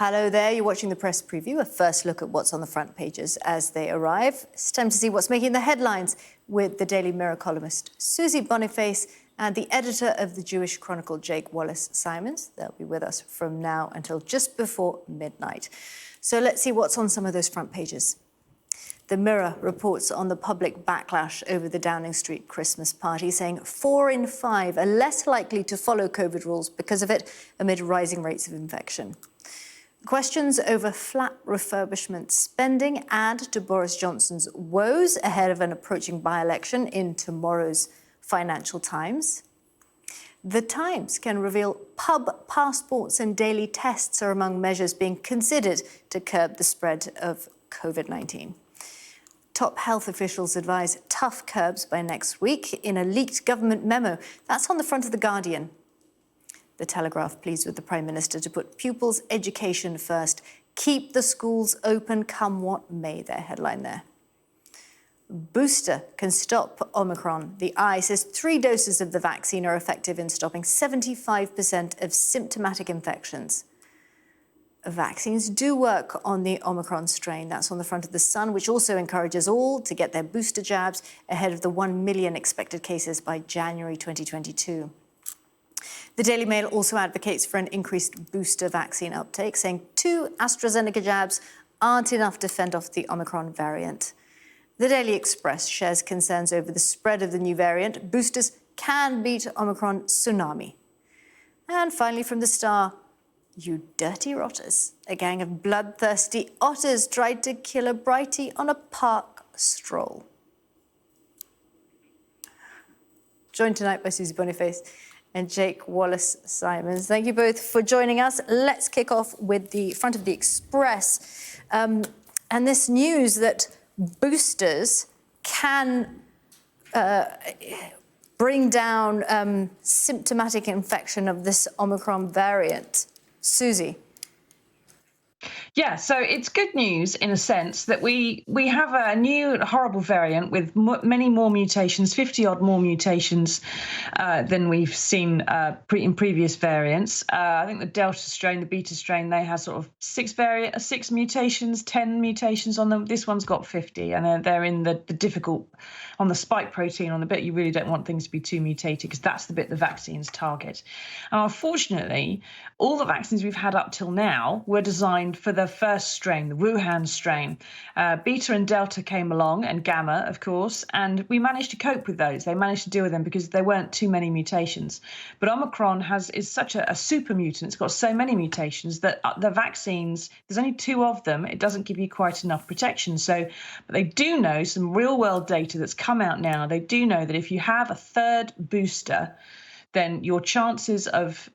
Hello there, you're watching the press preview, a first look at what's on the front pages as they arrive. It's time to see what's making the headlines with the Daily Mirror columnist Susie Boniface and the editor of the Jewish Chronicle, Wallis. They'll be with us from now until just before midnight. So let's see what's on some of those front pages. The Mirror reports on the public backlash over the Downing Street Christmas party, saying 4 in 5 are less likely to follow COVID rules because of it, amid rising rates of infection. Questions over flat refurbishment spending add to Boris Johnson's woes ahead of an approaching by-election in tomorrow's Financial Times. The Times can reveal pub passports and daily tests are among measures being considered to curb the spread of COVID-19. Top health officials advise tough curbs by next week in a leaked government memo. That's on the front of The Guardian. The Telegraph pleads with the Prime Minister to put pupils' education first. Keep the schools open, come what may, their headline there. Booster can stop Omicron. The Eye says 3 doses of the vaccine are effective in stopping 75% of symptomatic infections. Vaccines do work on the Omicron strain. That's on the front of The Sun, which also encourages all to get their booster jabs ahead of the 1 million expected cases by January 2022. The Daily Mail also advocates for an increased booster vaccine uptake, saying 2 AstraZeneca jabs aren't enough to fend off the Omicron variant. The Daily Express shares concerns over the spread of the new variant. Boosters can beat Omicron tsunami. And finally from The Star, you dirty rotters. A gang of bloodthirsty otters tried to kill a Brightie on a park stroll. Joined tonight by Susie Boniface and Wallis. Thank you both for joining us. Let's kick off with the front of the Express and this news that boosters can bring down symptomatic infection of this Omicron variant. Susie. Yeah, so it's good news in a sense that we have a new horrible variant with many more mutations, 50-odd more mutations than we've seen in previous variants. I think the Delta strain, the Beta strain, they have sort of 6 mutations, 10 mutations on them. This one's got 50, and they're in the difficult, on the spike protein, on the bit you really don't want things to be too mutated, because that's the bit the vaccines target. And unfortunately, all the vaccines we've had up till now were designed for the first strain, the Wuhan strain. Beta and Delta came along, and Gamma, of course, and we managed to cope with those. They managed to deal with them because there weren't too many mutations. But Omicron is such a super mutant. It's got so many mutations that the vaccines, there's only 2 of them. It doesn't give you quite enough protection. So, but they do know, some real world data that's come out now, they do know that if you have a 3rd booster, then your chances of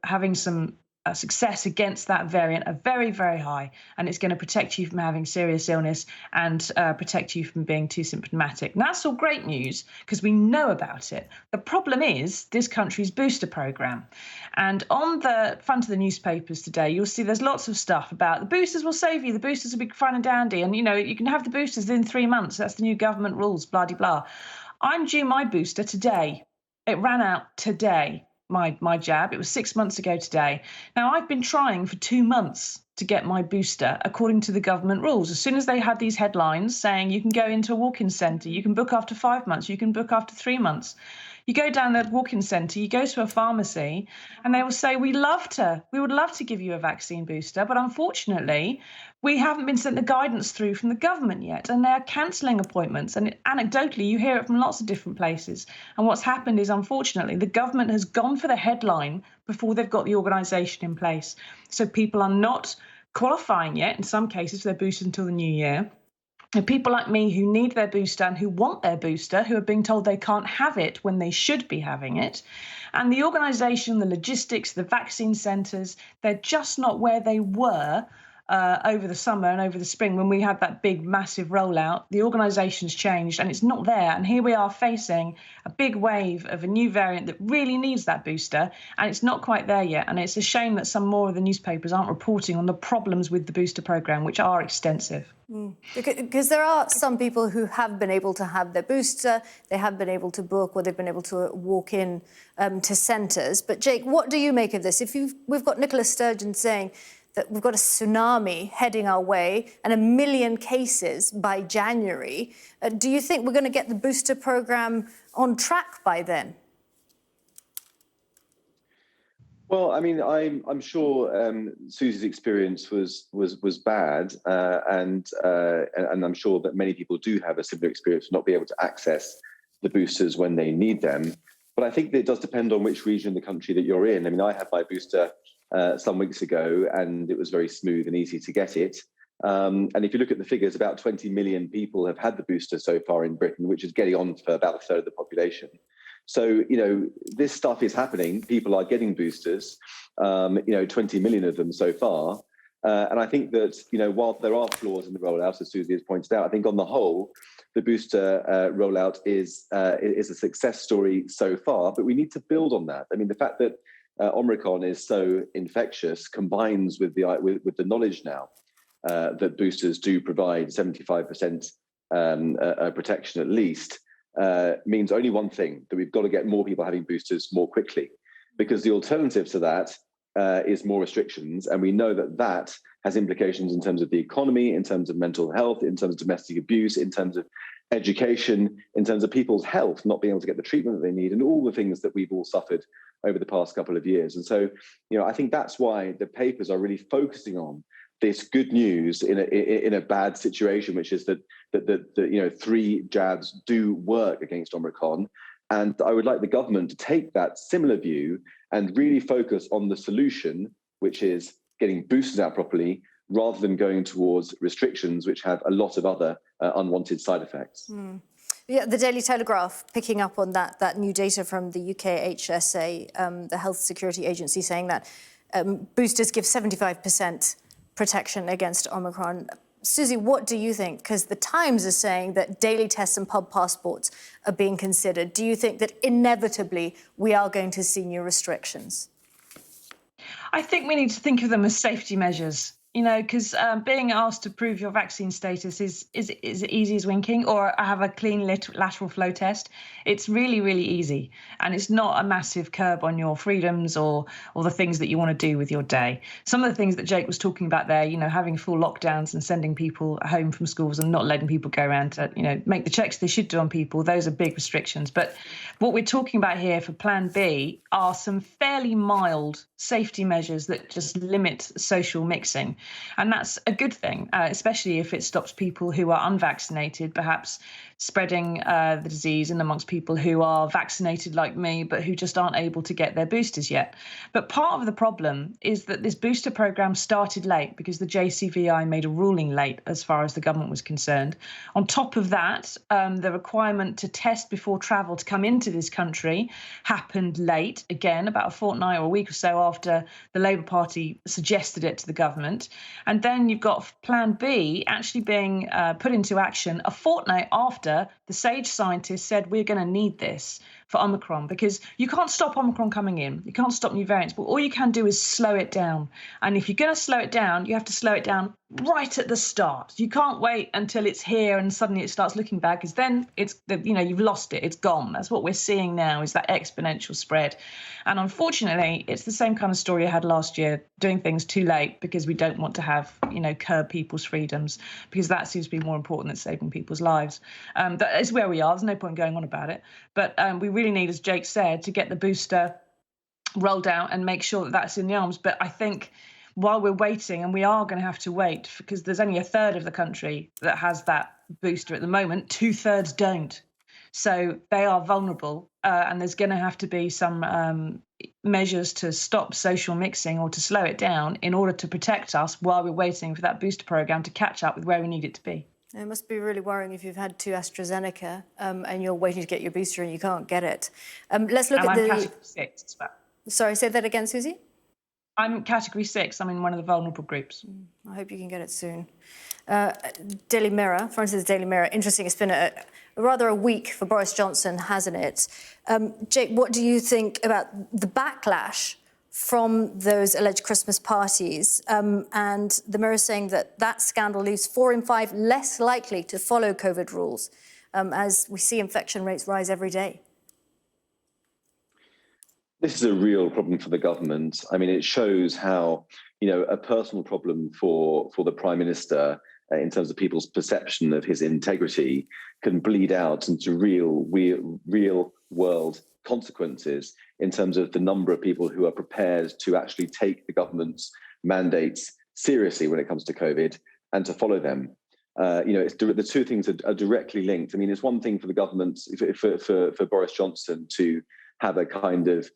having some success against that variant are very, very high, and it's going to protect you from having serious illness and protect you from being too symptomatic. And that's all great news because we know about it. The problem is this country's booster program. And on the front of the newspapers today, you'll see there's lots of stuff about the boosters will save you, the boosters will be fine and dandy, and, you know, you can have the boosters within 3 months. That's the new government rules, blah, de blah. I'm due my booster today. It ran out today. My jab. It was 6 months ago today. Now, I've been trying for 2 months to get my booster according to the government rules. As soon as they had these headlines saying you can go into a walk-in centre, you can book after 5 months, you can book after 3 months. You go down that walk-in centre, you go to a pharmacy, and they will say, we would love to give you a vaccine booster, but unfortunately, we haven't been sent the guidance through from the government yet, and they're cancelling appointments. And anecdotally, you hear it from lots of different places. And what's happened is, unfortunately, the government has gone for the headline before they've got the organisation in place. So people are not qualifying yet, in some cases, for their booster until the new year. And people like me who need their booster and who want their booster, who are being told they can't have it when they should be having it. And the organisation, the logistics, the vaccine centres, they're just not where they were over the summer and over the spring when we had that big, massive rollout. The organisation's changed and it's not there. And here we are facing a big wave of a new variant that really needs that booster, and it's not quite there yet. And it's a shame that some more of the newspapers aren't reporting on the problems with the booster programme, which are extensive. Because there are some people who have been able to have their booster, they have been able to book, or they've been able to walk in to centres. But Jake, what do you make of this? We've got Nicola Sturgeon saying that we've got a tsunami heading our way and 1 million cases by January. Do you think we're going to get the booster program on track by then? Well, I mean, I'm sure Susie's experience was bad, and I'm sure that many people do have a similar experience, not be able to access the boosters when they need them. But I think that it does depend on which region of the country that you're in. I mean, I had my booster some weeks ago, and it was very smooth and easy to get it. And if you look at the figures, about 20 million people have had the booster so far in Britain, which is getting on for about a third of the population. So, this stuff is happening. People are getting boosters, 20 million of them so far. And I think that, while there are flaws in the rollout, as Susie has pointed out, I think on the whole, the booster rollout is a success story so far, but we need to build on that. I mean, the fact that Omicron is so infectious combines with the knowledge now that boosters do provide 75% protection at least, means only one thing, that we've got to get more people having boosters more quickly, because the alternative to that is more restrictions. And we know that has implications in terms of the economy, in terms of mental health, in terms of domestic abuse, in terms of education, in terms of people's health, not being able to get the treatment that they need, and all the things that we've all suffered over the past couple of years. And so, I think that's why the papers are really focusing on this good news in a bad situation, which is that 3 jabs do work against Omicron. And I would like the government to take that similar view and really focus on the solution, which is getting boosters out properly, rather than going towards restrictions, which have a lot of other unwanted side effects. Yeah, the Daily Telegraph picking up on that new data from the UK HSA, the Health Security Agency, saying that boosters give 75% protection against Omicron. Susie, what do you think? Because the Times is saying that daily tests and pub passports are being considered. Do you think that inevitably we are going to see new restrictions? I think we need to think of them as safety measures, because being asked to prove your vaccine status is easy as winking, or have a clean lateral flow test. It's really, really easy. And it's not a massive curb on your freedoms or the things that you want to do with your day. Some of the things that Jake was talking about there, having full lockdowns and sending people home from schools and not letting people go around to, make the checks they should do on people, those are big restrictions. But what we're talking about here for Plan B are some fairly mild safety measures that just limit social mixing. And that's a good thing, especially if it stops people who are unvaccinated, perhaps spreading the disease in amongst people who are vaccinated like me, but who just aren't able to get their boosters yet. But part of the problem is that this booster program started late because the JCVI made a ruling late as far as the government was concerned. On top of that, the requirement to test before travel to come into this country happened late, again, about a fortnight or a week or so after the Labour Party suggested it to the government. And then you've got Plan B actually being put into action a fortnight after the SAGE scientists said we're going to need this for Omicron, because you can't stop Omicron coming in. You can't stop new variants, but all you can do is slow it down. And if you're going to slow it down, you have to slow it down right at the start. You can't wait until it's here and suddenly it starts looking bad, because then you've lost it. It's gone. That's what we're seeing now, is that exponential spread. And unfortunately, it's the same kind of story I had last year, doing things too late because we don't want to have, curb people's freedoms, because that seems to be more important than saving people's lives. That is where we are. There's no point going on about it. But we really need, as Jake said, to get the booster rolled out and make sure that that's in the arms. But I think while we're waiting, and we are going to have to wait, because there's only a third of the country that has that booster at the moment, 2/3 don't. So they are vulnerable, and there's going to have to be some measures to stop social mixing or to slow it down in order to protect us while we're waiting for that booster program to catch up with where we need it to be. It must be really worrying if you've had 2 AstraZeneca and you're waiting to get your booster and you can't get it. Let's look at the... category 6 as well. Sorry, say that again, Susie? I'm category 6. I'm in one of the vulnerable groups. I hope you can get it soon. Daily Mirror, for instance, Daily Mirror. Interesting. It's been rather a week for Boris Johnson, hasn't it? Jake, what do you think about the backlash from those alleged Christmas parties? And the Mirror saying that scandal leaves 4 in 5 less likely to follow COVID rules, as we see infection rates rise every day. This is a real problem for the government. I mean, it shows how, a personal problem for the Prime Minister in terms of people's perception of his integrity can bleed out into real world consequences in terms of the number of people who are prepared to actually take the government's mandates seriously when it comes to COVID and to follow them. The two things are directly linked. I mean, it's one thing for the government, for Boris Johnson to have a kind of,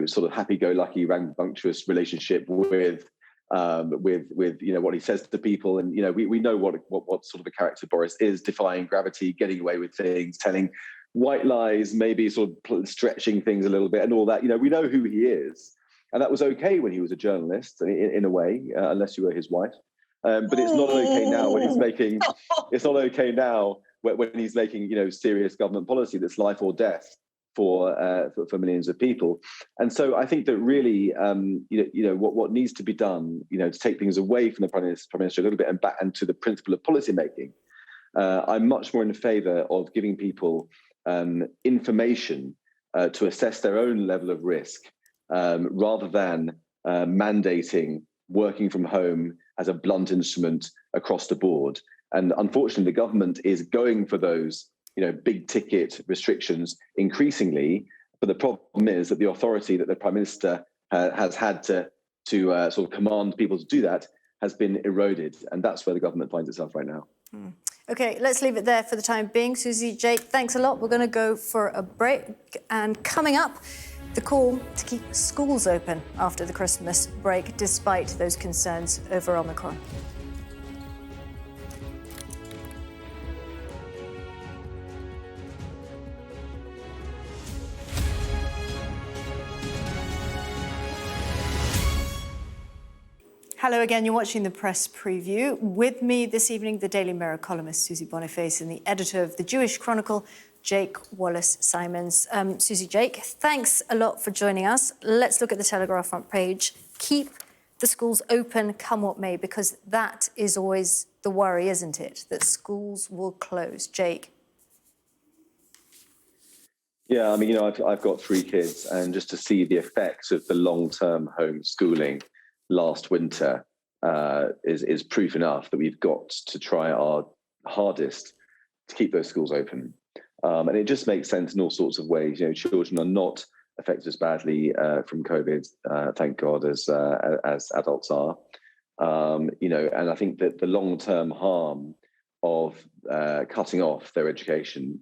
sort of happy-go-lucky, rambunctious relationship with what he says to people, and we know what sort of a character Boris is: defying gravity, getting away with things, telling white lies, maybe sort of stretching things a little bit, and all that. We know who he is, and that was okay when he was a journalist, in a way, unless you were his wife. But it's not okay now when he's making. It's not okay now when he's making serious government policy that's life or death for millions of people. And so I think that really, what needs to be done, to take things away from the Prime Minister a little bit and back and to the principle of policy making. I'm much more in favour of giving people information to assess their own level of risk, rather than mandating working from home as a blunt instrument across the board. And unfortunately, the government is going for those big ticket restrictions increasingly. But the problem is that the authority that the Prime Minister has had to sort of command people to do that has been eroded. And that's where the government finds itself right now. OK, let's leave it there for the time being. Susie, Jake, thanks a lot. We're going to go for a break. And coming up, the call to keep schools open after the Christmas break, despite those concerns over Omicron. Hello again, you're watching the Press Preview. With me this evening, the Daily Mirror columnist Susie Boniface and the editor of the Jewish Chronicle, Jake Wallis-Simons. Susie, Jake, thanks a lot for joining us. Let's look at the Telegraph front page. Keep the schools open, come what may, because that is always the worry, isn't it? That schools will close. Jake. Yeah, I mean, I've got 3 kids, and just to see the effects of the long-term homeschooling last winter is proof enough that we've got to try our hardest to keep those schools open. And it just makes sense in all sorts of ways. Children are not affected as badly from COVID, thank God, as adults are. And I think that the long-term harm of cutting off their education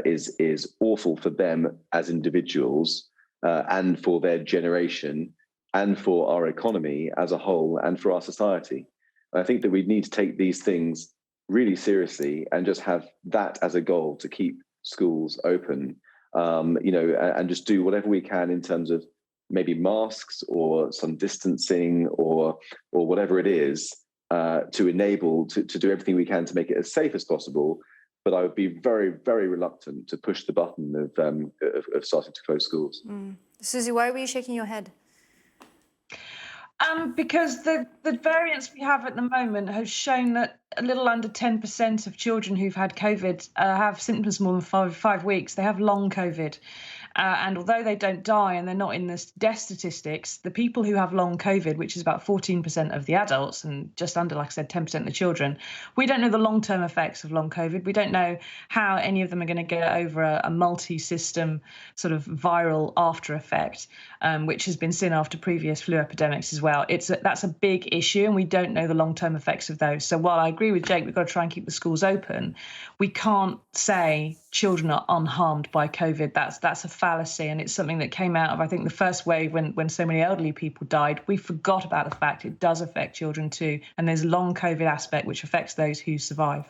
is awful for them as individuals, and for their generation, and for our economy as a whole, and for our society. And I think that we need to take these things really seriously and just have that as a goal, to keep schools open, and just do whatever we can in terms of maybe masks or some distancing or whatever it is, to enable to do everything we can to make it as safe as possible. But I would be very, very reluctant to push the button of starting to close schools. Susie, why were you shaking your head? Because the variants we have at the moment have shown that a little under 10% of children who've had COVID have symptoms more than five weeks. They have long COVID. And although they don't die and they're not in the death statistics, the people who have long COVID, which is about 14% of the adults and just under, like I said, 10% of the children, we don't know the long-term effects of long COVID. We don't know how any of them are going to get over a multi-system sort of viral after effect, which has been seen after previous flu epidemics as well. That's a big issue, and we don't know the long-term effects of those. So while I agree with Jake, we've got to try and keep the schools open, we can't say children are unharmed by COVID. That's a fallacy, and it's something that came out of, I think, the first wave when so many elderly people died. We forgot about the fact it does affect children too, and there's a long COVID aspect which affects those who survive.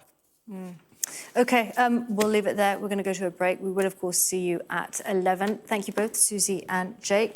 OK, we'll leave it there. We're going to go to a break. We will, of course, see you at 11. Thank you both, Susie and Jake.